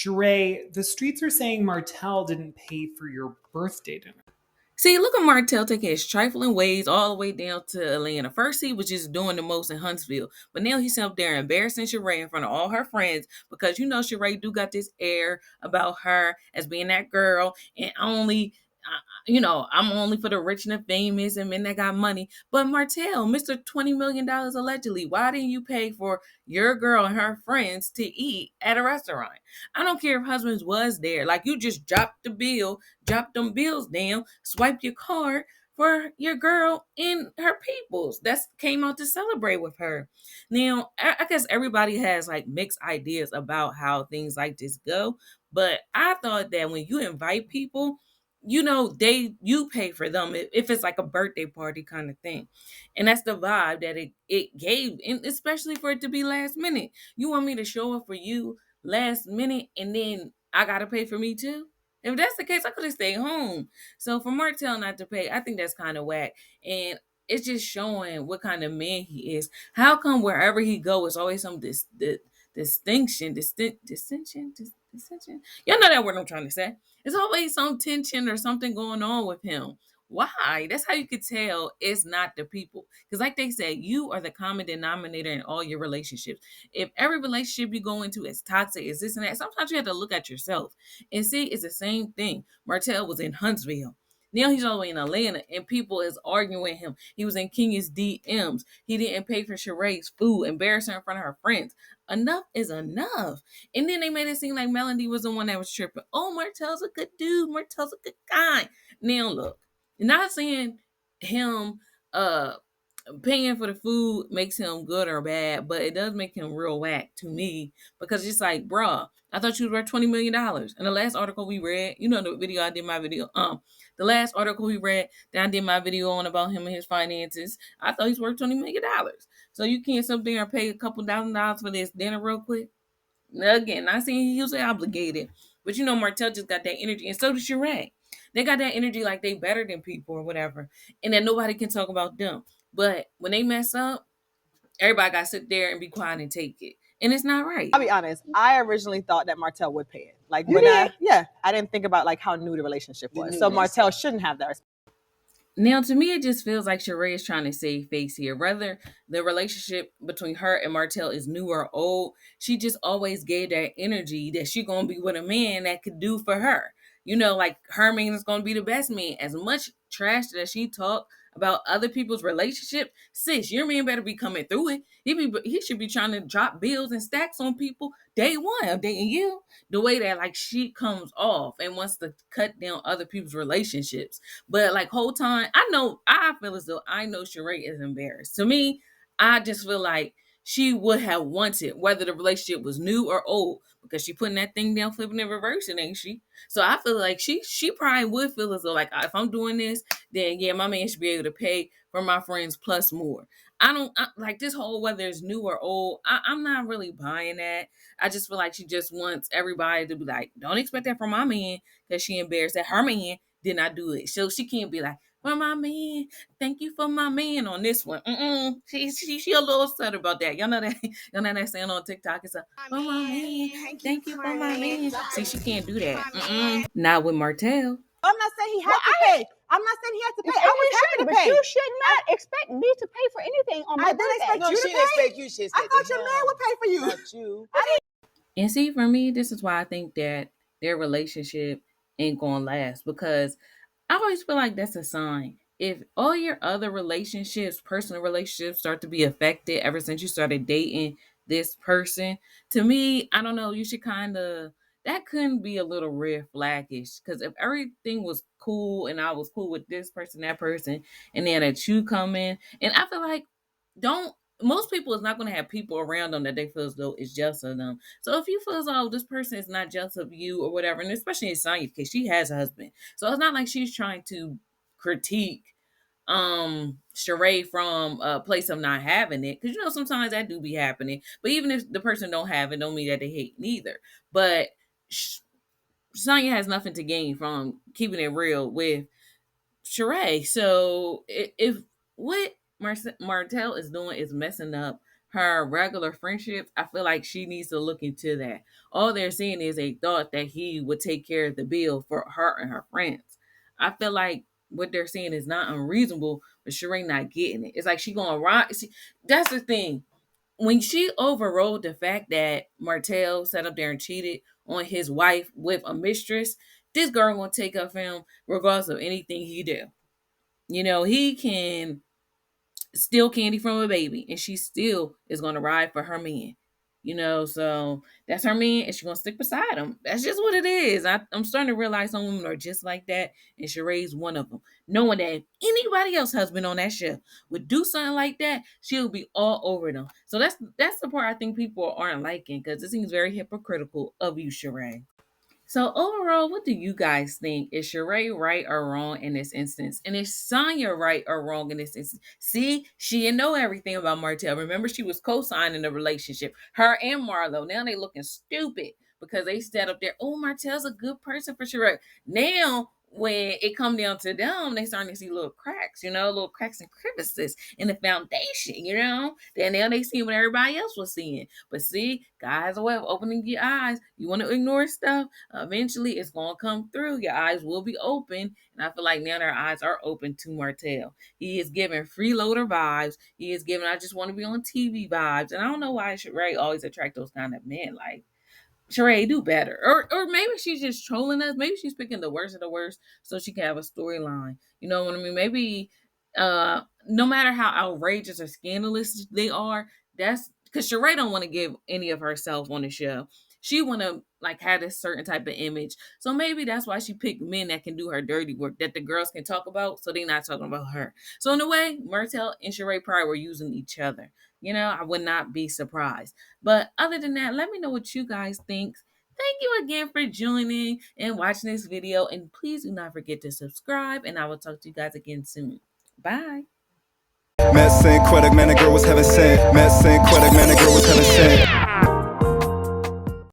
Sheree, the streets are saying Martell didn't pay for your birthday dinner. See, look at Martell taking his trifling ways all the way down to Atlanta. First, he was just doing the most in Huntsville, but now he's up there embarrassing Sheree in front of all her friends because Sheree do got this air about her as being that girl and only. I'm only for the rich and the famous and men that got money. But Martell, Mr. $20 million allegedly, why didn't you pay for your girl and her friends to eat at a restaurant? I don't care if husbands was there. Like, you just dropped the bill, dropped them bills down, swiped your card for your girl and her peoples that came out to celebrate with her. Now, I guess everybody has like mixed ideas about how things like this go, but I thought that when you invite people, you pay for them if it's like a birthday party kind of thing. And that's the vibe that it gave, and especially for it to be last minute. You want me to show up for you last minute and then I gotta pay for me too? If that's the case, I could have stayed home. So for Martell not to pay, I think that's kind of whack. And it's just showing what kind of man he is. How come wherever he go, it's always some distinction? Y'all know that word I'm trying to say. There's always some tension or something going on with him. Why? That's how you could tell it's not the people. Because, like they said, you are the common denominator in all your relationships. If every relationship you go into is toxic, is this and that, sometimes you have to look at yourself and see it's the same thing. Martell was in Huntsville. Now he's all the way in Atlanta, and people is arguing with him. He was in Kenya's DMs. He didn't pay for Sheree's food, embarrassing her in front of her friends. Enough is enough. And then they made it seem like Melody was the one that was tripping. Oh, Martell's a good dude. Martell's a good guy. Now look, not saying him paying for the food makes him good or bad, but it does make him real whack to me because it's like, bruh, I thought you were worth $20 million. And the last article we read, the video I did my video, the last article we read that I did my video on about him and his finances, I thought he's worth $20 million. So you can't sit there and pay a couple $1,000 for this dinner real quick. Again, not saying he usually obligated, but Martell just got that energy, and so does Sheree. They got that energy like they better than people or whatever, and that nobody can talk about them. But when they mess up, everybody got to sit there and be quiet and take it, and it's not right. I'll be honest. I originally thought that Martell would pay it. Like I didn't think about like how new the relationship was. So Martell shouldn't have that. Now, to me, it just feels like Sheree is trying to save face here. Whether the relationship between her and Martell is new or old, she just always gave that energy that she gonna be with a man that could do for her. Like her man is gonna be the best man. As much trash that she talked about other people's relationship, sis, your man better be coming through it. He should be trying to drop bills and stacks on people day one of dating you. The way that like she comes off and wants to cut down other people's relationships. But like whole time, I feel as though I know Sheree is embarrassed. To me, I just feel like she would have wanted, whether the relationship was new or old, because she putting that thing down, flipping and reversing, ain't she? So I feel like she probably would feel as though like if I'm doing this, then yeah, my man should be able to pay for my friends plus more. I like this whole whether it's new or old. I'm not really buying that. I just feel like she just wants everybody to be like, don't expect that from my man because she embarrassed that her man did not do it. So she can't be like, for my man, thank you for my man on this one. She a little upset about that. Y'all know that saying on TikTok. It's a for my man, thank you for my man. See, she can't do that. Not with Martell. I'm not saying he had to pay. I'm not saying he had to pay. I was happy to pay. You should not expect me to pay for anything on my birthday. I didn't expect you to pay. I thought your man would pay for you. Not you. And see, for me, this is why I think that their relationship ain't gonna last, because I always feel like that's a sign. If all your other relationships, personal relationships, start to be affected ever since you started dating this person, to me, I don't know, you should kind of, that couldn't be a little red flaggish. Because if everything was cool and I was cool with this person, that person, and then that you come in, and I feel like, don't, most people is not going to have people around them that they feel as though is jealous of them. So if you feel as though this person is not jealous of you or whatever, and especially in Sonya's case, she has a husband. So it's not like she's trying to critique Sheree from a place of not having it, because sometimes that do be happening. But even if the person don't have it, don't mean that they hate neither. But Sonya has nothing to gain from keeping it real with Sheree. So if what Martell is doing is messing up her regular friendships, I feel like she needs to look into that. All they're saying is they thought that he would take care of the bill for her and her friends. I feel like what they're saying is not unreasonable, but Sheree not getting it. It's like she gonna ride. See, that's the thing. When she overrode the fact that Martell sat up there and cheated on his wife with a mistress, this girl gonna take up for him regardless of anything he do. You know, he can steal candy from a baby and she still is gonna ride for her man. You know, so that's her man and she's gonna stick beside him. That's just what it is. I'm starting to realize some women are just like that, and Sheree's one of them. Knowing that if anybody else husband on that show would do something like that, she'll be all over them. So that's the part I think people aren't liking, because it seems very hypocritical of you, Sheree. So overall, what do you guys think? Is Sheree right or wrong in this instance? And is Sonya right or wrong in this instance? See, she didn't know everything about Martell. Remember, she was co-signing the relationship. Her and Marlo. Now they looking stupid because they sat up there. Oh, Martell's a good person for Sheree. Now, when it come down to them, they starting to see little cracks, little cracks and crevices in the foundation, Then now they see what everybody else was seeing. But see, guys, a way of opening your eyes. You want to ignore stuff? Eventually it's going to come through. Your eyes will be open. And I feel like now their eyes are open to Martell. He is giving freeloader vibes. He is giving I just want to be on TV vibes. And I don't know why Sheree always attract those kind of men. Like, Sheree, do better. Or maybe she's just trolling us. Maybe she's picking the worst of the worst so she can have a storyline. You know what I mean? Maybe no matter how outrageous or scandalous they are, that's because Sheree don't want to give any of herself on the show. She want to have this certain type of image. So maybe that's why she picked men that can do her dirty work, that the girls can talk about, so they're not talking about her. So in a way, Martell and Sheree probably were using each other. I would not be surprised. But other than that, let me know what you guys think. Thank you again for joining and watching this video. And please do not forget to subscribe. And I will talk to you guys again soon. Bye. Met Synquette, man, that girl was heaven sent. Met Synquette, man, that girl was heaven sent.